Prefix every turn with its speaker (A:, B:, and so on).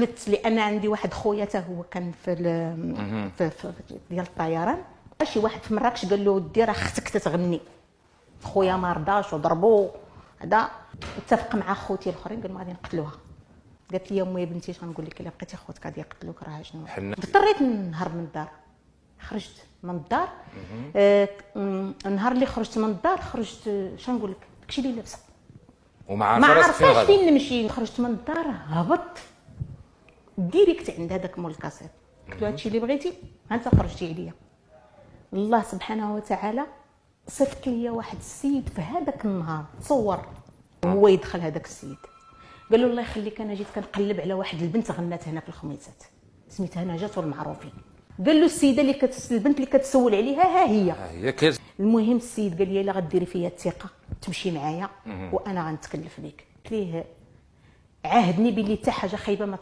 A: قلت لان عندي واحد خويا حتى هو كان في ديال الطيران. شي واحد في مراكش قال له ودي راه اختك تتغني، خويا ما رضاش وضربو. هذا اتفق مع خوتي الاخرين قال ما غادي نقتلوها. قالت لي امي بنتي شنقول لك الا بقيتي خوتك غادي يقتلوك راه شنو. اضطريت نهرب من الدار، خرجت من الدار. النهار اللي خرجت من الدار خرجت شنقول لك داكشي اللي لابسه
B: وما
A: ما
B: عارفاش
A: عرفاش فين نمشي. خرجت من الدار هبطت ديريكت عند هذاك مول الكاسير، قلت له هادشي اللي بغيتي ها انت خرجتي عليا. الله سبحانه وتعالى صيفط لي واحد السيد في هذاك النهار تصور هو يدخل هذاك السيد قال له الله يخليك انا جيت كنقلب على واحد البنت غنات هنا في الخميسات سميتها نجاة والمعروفين. قال له السيده اللي البنت اللي كتسول عليها ها هي المهم السيد قال لي الا غديري فيا الثقه تمشي معايا وانا غنتكلف بك. قلت ليه عاهدني بلي حتى حاجه خايبه ما